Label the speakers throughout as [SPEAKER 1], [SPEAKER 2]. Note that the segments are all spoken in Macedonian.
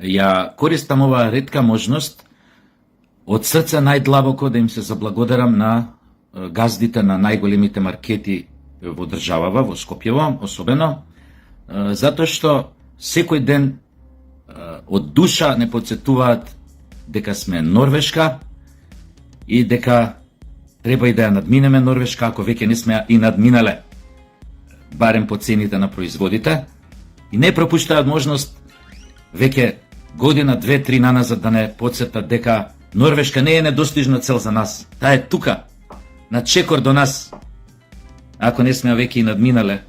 [SPEAKER 1] ја користам оваа ретка можност од срце најдлабоко да им се заблагодарам на газдите на најголемите маркети во државава, во Скопјево, особено, затоа што секој ден од душа не подсетуваат дека сме Норвешка и дека треба и да ја надминеме Норвешка, ако веќе не сме и надминале, барем по цените на производите, и не пропуштаат можност веќе година, 2-3 наназад да не подсетат дека Норвешка не е недостижна цел за нас. Таа е тука, на чекор до нас, ако не сме веќе и надминале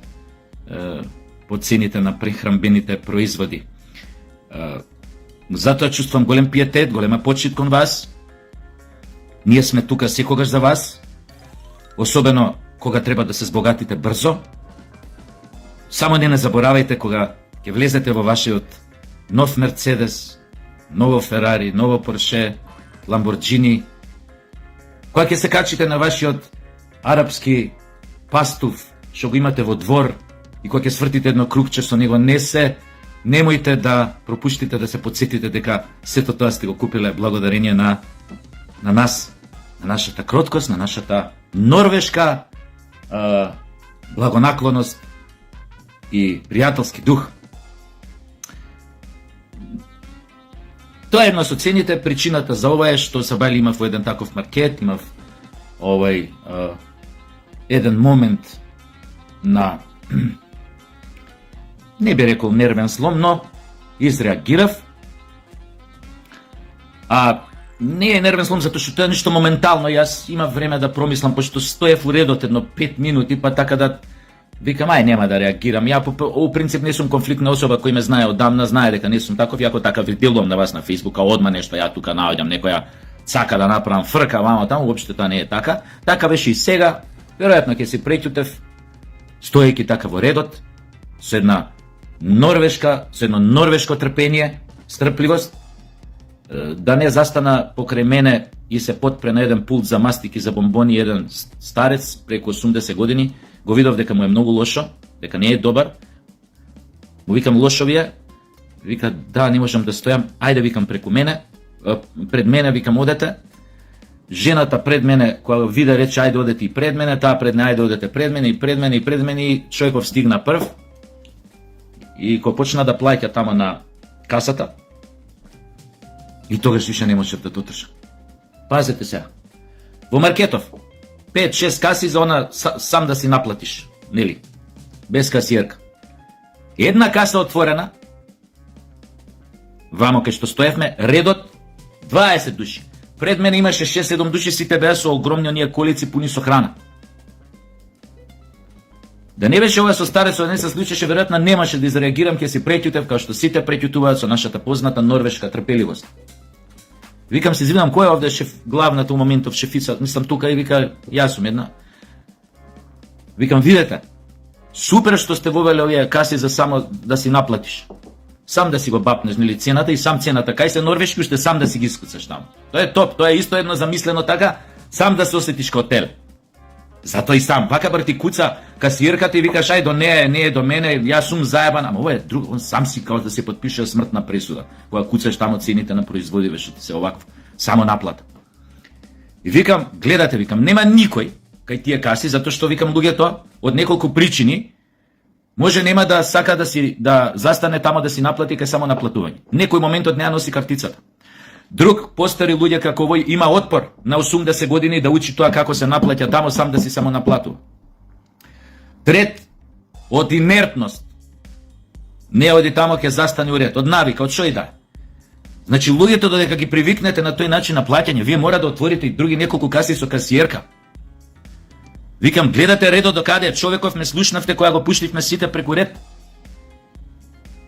[SPEAKER 1] по цените на прехранбените производи. Затоа чувствам голем пиетет, голема почит кон вас. Ние сме тука секогаш за вас, особено кога треба да се збогатите брзо. Само не заборавајте кога ќе влезете во вашиот нов Мерцедес, ново Ферари, ново Порше, Ламборджини, кога ќе се качите на вашиот арапски пастув, што го имате во двор, и кога ќе свртите едно кругче со него, немојте да пропуштите да се подсетите дека сето тоа сте го купиле благодарение на нас, на нашата кроткост, на нашата норвешка благонаклоност и пријателски дух. Тоа е едно со цените. Причината за ова е што Сабајле имав во еден таков маркет, имав еден момент на не би рекол нервен слом, но изреагирав. Не е нервен слом затоа што тоа е нешто моментално. Јас имав време да промислам, пошто стоев у редот едно 5 минути, па така да викам, нема да реагирам. Ја по принцип не сум конфликтна особа, кој ме знае одамна, знае дека не сум таков. Јако така ви делувам на вас на Фејсбук, одма нешто ја тука наоѓам некоја цака да направам фрка, вама таму, уопште тоа не е така. Така беше и сега. Веројатно ќе се преќутев стоејќи така во редот со едно норвешко трпение, стрпливост, да не застана покрај мене и се потпре на еден пулт за мастики за бомбони еден старец преку 80 години. Го видов дека му е многу лошо, дека не е добар. Му викам, лошо ви е? Вика, да, не можам да стојам. Ајде, викам, преку мене, пред мене, викам, одете. Жената пред мене, која вида, рече, ајде одете и пред мене, таа пред мене, ајде одете пред мене и пред мене и пред мене, и човеков стигна прв. И кога почна да плаќа тамо на касата, и тогаш више не можев да дотржам. Пазете сега. Во маркетов 5-6 каси за она сам да си наплатиш, нели? Без касиерка. Една каса отворена, вамо кај што стоевме, редот 20 души. Пред мене имаше 6-7 души, сите беа со огромни оние колици пуни со храна. Да не беше ова со старецот, не се случеше, веројатно немаше да изреагирам, ќе си преќутев, као што сите преќутуваат со нашата позната норвешка трпеливост. Викам, се извинам, кој е овде главната у моментов шефица, мислам тука, и вика, јас сум една. Викам, видете, супер што сте вовеле овие каси за само да си наплатиш. Сам да си го бапнеш, нели, цената, и сам цената, кај се норвешки, уште сам да си ги искуцаш таму. Тоа е топ, тоа е исто едно замислено така, сам да се осетиш као теле. Затоа и сам, вака брати куца касиерката и викаш, ај, не е до мене, јас сум заебан, ама ова е друг, он сам си као да се подпише смртна пресуда, кога куцаш тамо цените на производи, што ти се овакво, само наплата. И викам, гледате, викам, нема никој кај тие каси, затоа што, викам, луѓето од неколку причини може нема да сака да застане тамо да си наплати кај само наплатување. Некој моментот не ја носи картицата. Друг, постари луѓе како овој, има отпор на 80 години да учи тоа како се наплаќа тамо, сам да си само наплатува. Трет, од инертност. Не оди тамо, ќе застане уред, од навика, од шо и да. Значи, луѓето додека ги привикнете на тој начин на плаќање, вие мора да отворите и други неколку каси со касиерка. Викам, гледате редот до каде, човеков ме слушнавте која го пуштивме сите преку ред.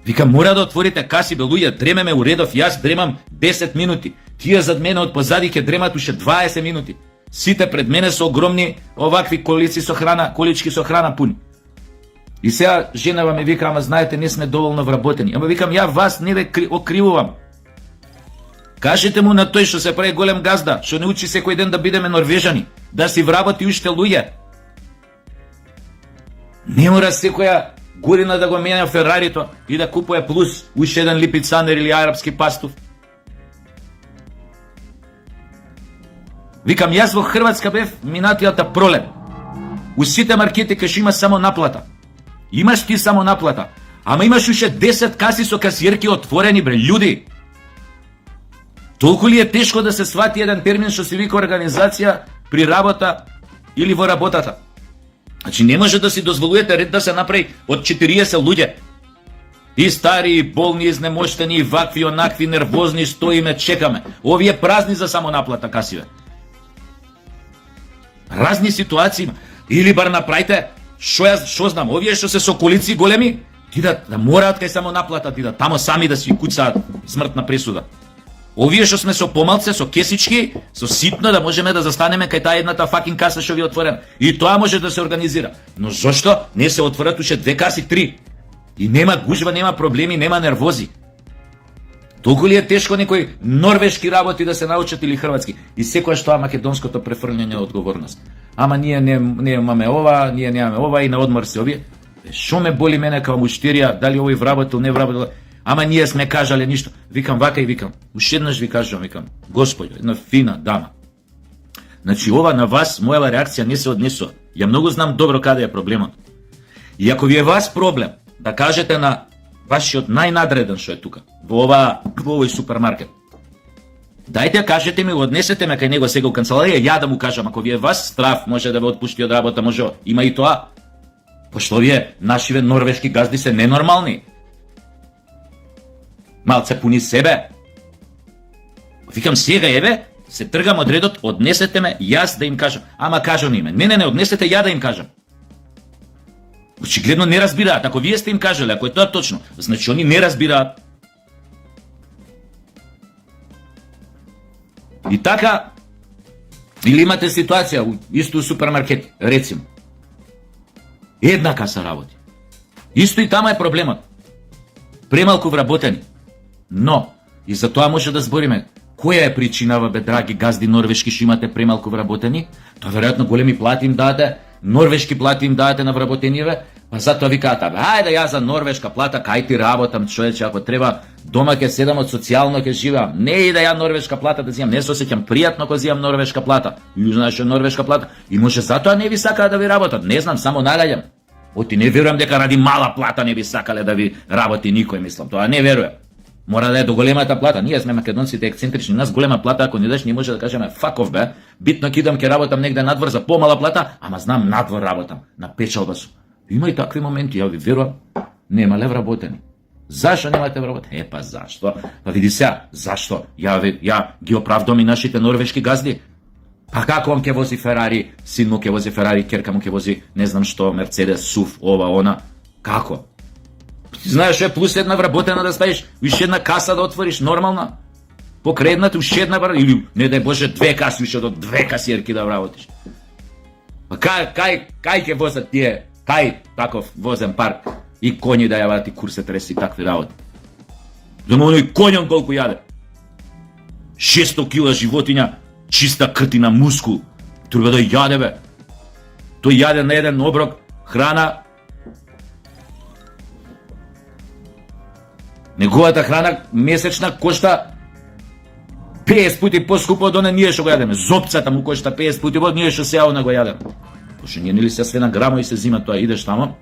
[SPEAKER 1] Викам, мора да отворите каси, бе луѓе, дремеме у редов, јас дремам 10 минути. Тие зад мене од позади ќе дремат уште 20 минути. Сите пред мене со огромни овакви колици со храна, колички со храна пуни. И сега женава ми вика, ама знаете, не сме доволно вработени. Ама викам, ја вас не ве окривувам. Кажете му на тој што се прави голем газда, што не учи секој ден да бидеме норвежани, да си вработи уште луѓе. Не мора секоја година да го менја Ферарито и да купува плюс уште еден липицанер или арапски пастув. Викам, јас во Хрватска бев минатијата пролет. У сите маркети кај има само наплата. Имаш ти само наплата. Ама имаш уште 10 каси со касиерки отворени, бре, људи. Толку ли е тешко да се свати еден термин што се вика организација при работа или во работата? Значи не може да си дозволувате ред да се направи од 40 луѓе. И стари, и болни, изнемоштени, и вакви, онакви, нервозни, стоиме, чекаме. Овие празни за само наплата касиве. Разни ситуации има. Или бар направите, што знам, овие што се со колици големи, ти да мораат кај само наплата, ти да тамо сами да си куцаат смртна пресуда. Овие што сме со помалце, со кесички, со ситно, да можеме да застанеме кај таа едната факин каса што ви отворена. И тоа може да се организира. Но зошто не се отворат уште 2 каси, 3? И нема гужва, нема проблеми, нема нервози. Толку ли е тешко некои норвешки работи да се научат или хрватски? И секојаш тоа македонското префрлање одговорност. Ама ние не имаме ова, ние немаме ова и на одмор се овие. Шо ме боли мене као муштерија, дали овој вработил, не вработил? Ама ние сме кажале ништо. Викам вака и викам. Уште еднаш ви кажувам, викам, Господјо, една фина дама. Значи ова на вас, мојава реакција не се однесува. Ја многу знам добро каде е проблемот. И ако ви е вас проблем, да кажете на вашиот најнадреден што е тука, во овој супермаркет. Дајте, кажете ми, однесете ме кај него сега у канцеларија, ја да му кажам, ако ви е вас страв, може да ве отпушти од работа, може, има и тоа. Пошто вие, нашиве норвешки газди се ненормални. Малце пуни себе. Викам сега, еве, се тргам од редот, однесете ме, јас да им кажам. Ама кажам име. Не, однесете ја да им кажам. Очигледно не разбираат. Ако вие сте им кажале, ако е тоа точно, значи они не разбираат. И така, или имате ситуација исто у супермаркет, рецимо. Една каса работи. Исто и тама е проблемот. Премалку вработени. Но, и за тоа може да збориме, која е причинава, бе, драги газди норвешки, што имате премалку вработени? Тоа веројатно големи плати им дадете, норвешки плати им дадете на вработенијаве, па затоа викаат, ајде ја за норвешка плата, кај ти работам, човече, ако треба, дома ќе седам од социјално ќе живеам. Не и да ја норвешка плата да земам, не се осеќам пријатно кога земам норвешка плата. И знаеш што норвешка плата, и може затоа не ви сакаат да ви работат. Не знам, само нагаѓам. Оти не верувам дека ради мала плата не би сакале да ви работи никој, мислам. Тоа не верувам. Мора да е до големата плата. Ние сме македонците ексцентрични. Нас голема плата, ако не даш, не може да кажеме факов, бе. Битно ќе идам, ќе работам негде надвор за помала плата, ама знам надвор работам, на печалба сум. Има и такви моменти, ја ви верувам, немале вработени. Зашто немате вработени? Па зашто? Па види сега, зашто? Ја ги оправдам и нашите норвешки газди. Па како он ќе вози Ферари, син му ќе вози Ферари, керка му ќе вози, не знам што, Мерцедес, СУВ, ова, она. Како? Ти знаеш што е плюс една вработена да ставиш, уште една каса да отвориш нормална? Покредната уште една или не дај Боже 2 каси, уште до 2 касиерки да вработиш. Па кај ќе возат тие, кај таков возен парк и коњи да јават и курсе треси такви работи. Дома оној коњон колку јаде. 600 кила животиња, чиста кртина мускул. Треба да јаде, бе. Тој јаде на еден оброк храна. Неговата храна месечна кошта 50 пути поскупо од оне ние што го јадеме. Зопцата му кошта 50 пути од ние што сега го јадеме. Пошто ние нели се све на грамо и се зима тоа, идеш тамо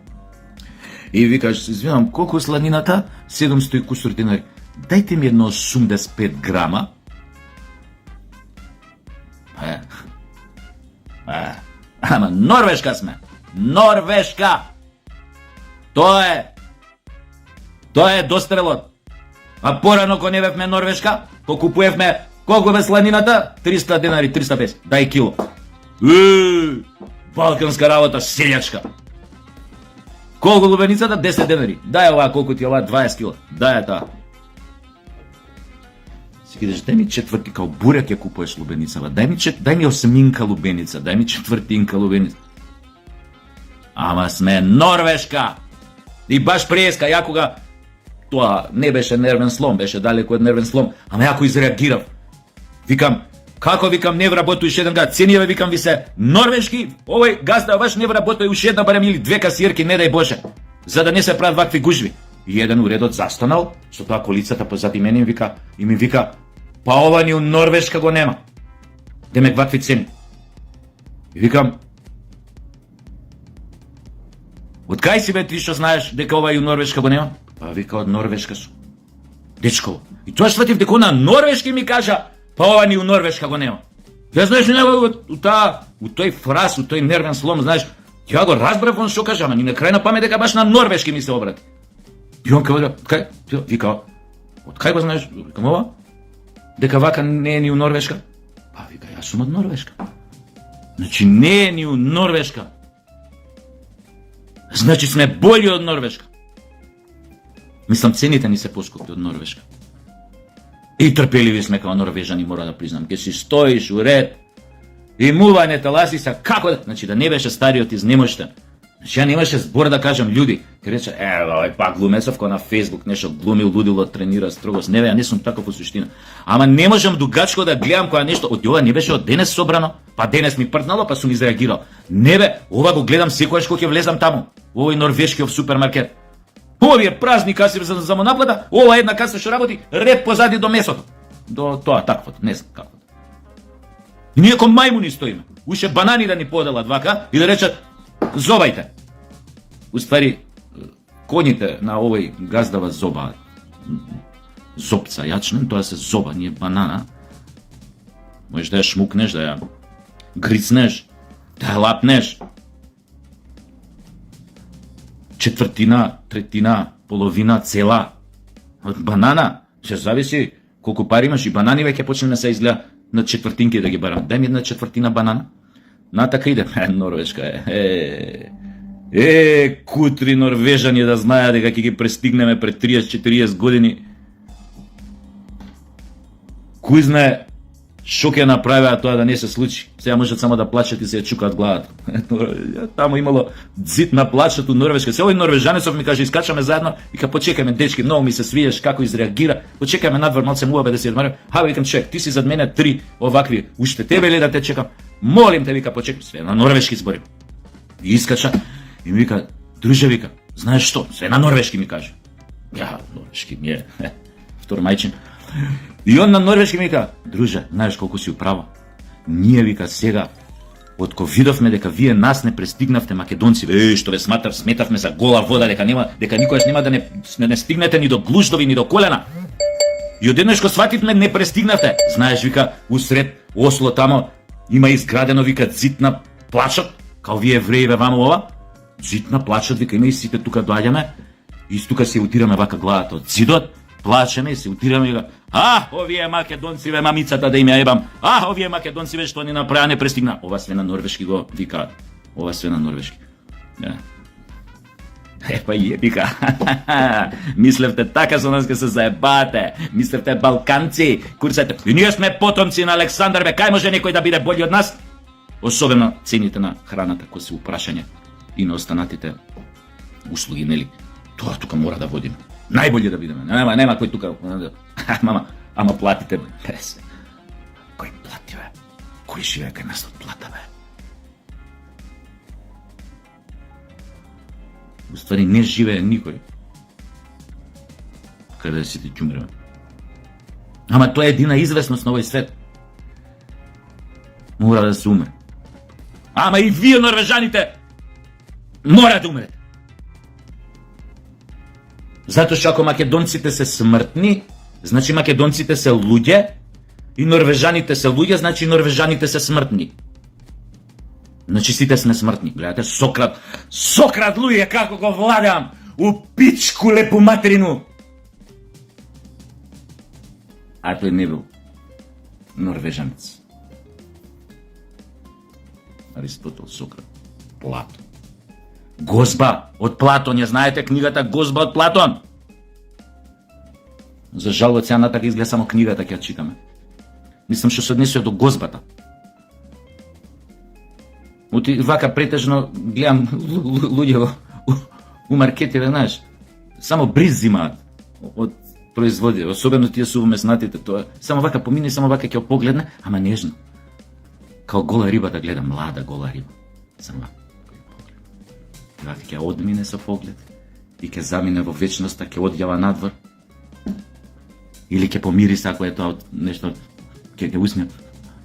[SPEAKER 1] и викаш, извинам, колку е сланината? 700 и кусур динари. Дајте ми едно 85 грама. Ама Норвешка сме. Норвешка! Тоа е дострелот. А порано кога не бевме Норвешка, кога купуевме, колку бе сланината? 300 денари, 350. Дај кило. Балканска работа, селјачка. Колку лубеницата? 10 денари. Дај ова, колку ти ова? 20 кила. Дај таа. Си кидеш, дај ми четврти, као бурек ја купуеш лубеницава. Дај ми 8 лубеница, дај ми 4 лубеница. Ама сме Норвешка. И баш преска, ја кога тоа не беше нервен слом, беше далеко од нервен слом, ама ја изреагирав. Викам, како викам не вработува уште еден гад, ценијаве викам ви се норвешки, овој газда баш не вработува уште една барем или 2 касиерки, не дај Боже. за да не се прават вакви гужви. И еден уредот застанал, со тоа колицата позади мене и ми вика, па ова ни у Норвешка го нема. Демек вакви цени. И викам, од кај си бе ти што знаеш дека ова и у Норвешка го нема? Па вика, од Норвешка сум. Дечко, и тоа сватив дека на норвешки ми кажа, па ова ни у Норвешка го нема. Ја знаеш у тој фраз, у тој нервен слом, знаеш, ја го разбрав он што кажа, ама ни на крај на памет дека баш на норвешки ми се обрати. И он кај, вика, од кај го знаеш? Викам ова? Дека вака не е ни у Норвешка? Па вика, јас сум од Норвешка. Значи не е ни у Норвешка. Значи сме бољи од Норвешка. Мислам, цените ни се поскупи од Норвешка. И трпеливи сме као норвежани, мора да признам. Ке си стоиш у ред, и мување таласи са, како да... Значи да не беше стариот изнемоштен. Значи ја немаше збор да кажам људи. Ке рече, овој пак глумесов кој на Фейсбук нешто глуми, лудило, тренира строгост. Не бе, ја не сум таков во суштина. Ама не можам дугачко да гледам која нешто, од ова не беше од денес собрано, па денес ми пртнало, па сум изреагирал. Не бе, ова го гледам секојаш кога ќе влезам таму, во овој норвешкиот супермаркет. Овие празни каси за му наплата, ова една каса што работи, ред позади до месото. До тоа таквото, не знам како. И ние ко мајмуни стоиме. Уше банани да ни поделат вака и да речат зобајте. Уствари, коњите на овој газдава зоба, зобца јачнен, тоа се зоба, ние банана. Можеш да ја шмукнеш, да ја грицнеш, да ја лапнеш. Четвртина, третина, половина, цела од банана, ќе зависи колку пари имаш и банани веќе почнеме се изгледа на четвртинки да ги барам. Дај ми една четвртина банана. Натака иде. Норвешка е. Кутри норвежани да знаеа дека ќе ги престигнеме пред 30-40 години. Кој знае што ќе направеа тоа да не се случи. Сега можат само да плачат и се ја чукаат главата. Таму имало дзит на плачат у Норвешка. Се овој норвежанецов ми каже, искачаме заедно, вика, почекаме дечки, многу ми се свиеш како изреагира. Почекаме надвор, малце муабе да се одмарам. Викам, чек, ти си зад мене 3 овакви, уште тебе ли да те чекам? Молим те, вика, почекам, све на норвешки зборим. И искача и ми вика, друже, вика, знаеш што? Све на норвешки ми каже. Ја, норвешки ми е втор мајчин. И он на норвешки ми вика, друже, знаеш колку си управо? Ние, вика, сега, откако видовме дека вие нас не престигнавте македонци, што ве сметавме за гола вода, дека никогаш нема да не стигнете ни до глуждови, ни до колена. И одеднаш кога свативме, не престигнавте. Знаеш, вика, усред Осло тамо има изградено, вика, зид на плачот, као вие евреиве вамо ова. Зид на плачот, вика, има и сите тука доаѓаме, и тука се утираме вака главата од зидот, плачеме и се утираме и вика, овие македонциве, мамицата да им ја ебам, овие македонциве што ни направа не престигна. Ова све на норвешки го викаат. Ова све на норвешки. Па вика, мислевте така со нас ке се заебате, мислевте балканци, курсете. И ние сме потомци на Александар, бе, кај може некој да биде болji од нас? Особено цените на храната, кои се упрашање и на останатите услуги, нели? Тоа тука мора да водиме. Најболje да бидеме. Нема кој тука. Ама платите, бе. Кој плати, бе? Кој живее кај нас од плата, бе? Уствари не живее никој. Каде си ти џумре, бе? Ама тоа е едина известност на овој свет. Мора да се умре. Ама и вие, норвежаните, мора да умрете. Затоа што ако македонците се смртни, значи македонците се луѓе, и норвежаните се луѓе, значи норвежаните се смртни. Значи сите сме смртни. Гледате, Сократ луѓе, како го владам, у пичку лепу материну. А тој не бил норвежанец. Аристотел, Сократ, Платон. Гозба од Платон, ја знаете книгата Гозба од Платон? За жал од сега натака изгледа само книгата ќе ја читаме. Мислам што се однесува до гозбата. Вака претежно гледам луѓе у маркетиве, знаеш, само бриз зимаат од производи, особено тие сувмеснатите, тоа само вака помине, само вака ќе погледне, ама нежно. Као гола риба да гледа, млада гола риба. Само вака ќе одмине со поглед и ќе замине во вечноста, ќе одјава надвор, или ќе помириса ако е тоа нешто, ќе усне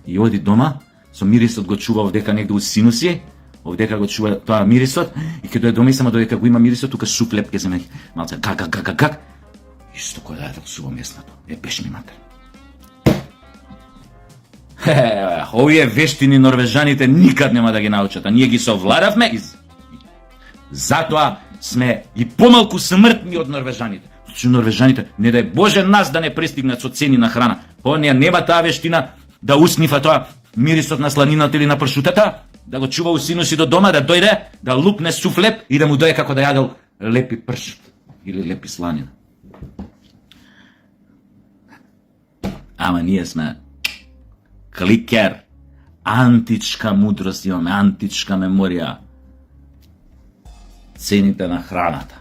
[SPEAKER 1] и оди дома, со мирисот го чува овдека негде у синуси, овдека го чува тоа мирисот, и ќе дојде дома и само додека го има мирисот, тука суфлеп ќе земе малце как, исто кој да јадел суво меснато, беше ми матер. Овие вештини норвежаните никад нема да ги научат, а ние ги совладавме и затоа сме и помалку смртни од норвежаните. Значи норвежаните, не дај Боже нас да не пристигнат со цени на храна. Оние нема таа вештина да уснифа тоа мирисот на сланината или на пршутата, да го чува у синуси до дома, да дојде, да лупне суфлеп и да му дојде како да јадел лепи пршут или лепи сланина. Ама ние сме кликер, античка мудрост имаме, античка меморија. Цените на храната.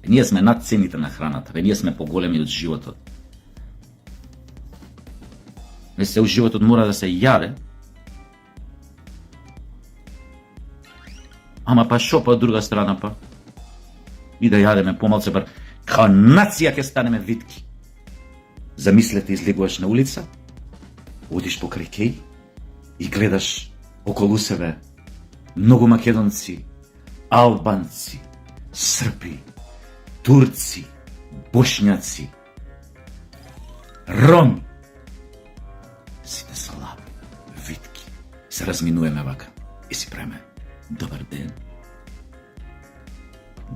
[SPEAKER 1] Ние сме над цените на храната, ние сме поголеми од животот. Се у животот мора да се јаде, ама па шо па од друга страна па? И да јадеме помалце, бар као нација ќе станеме витки. Замислете, излегуваш на улица, одиш покрај кеј и гледаш околу себе многу македонци, албанци, српи, турци, бошњаци, роми. Сите слаби, витки. Се разминуваме вака и си преме добар ден.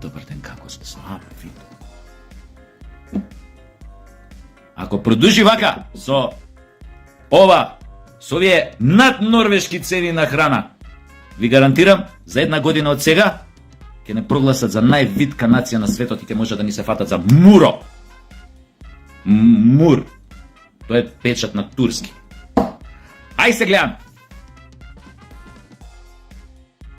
[SPEAKER 1] Добар ден, како сме слаби, витки. Ако продолжи вака со овие наднорвешки цени на храна, ви гарантирам, за една година од сега ќе не прогласат за највитка нација на светот и ќе може да ни се фатат за Муро. Мур. Тоа е печат на турски. Ај се гледам.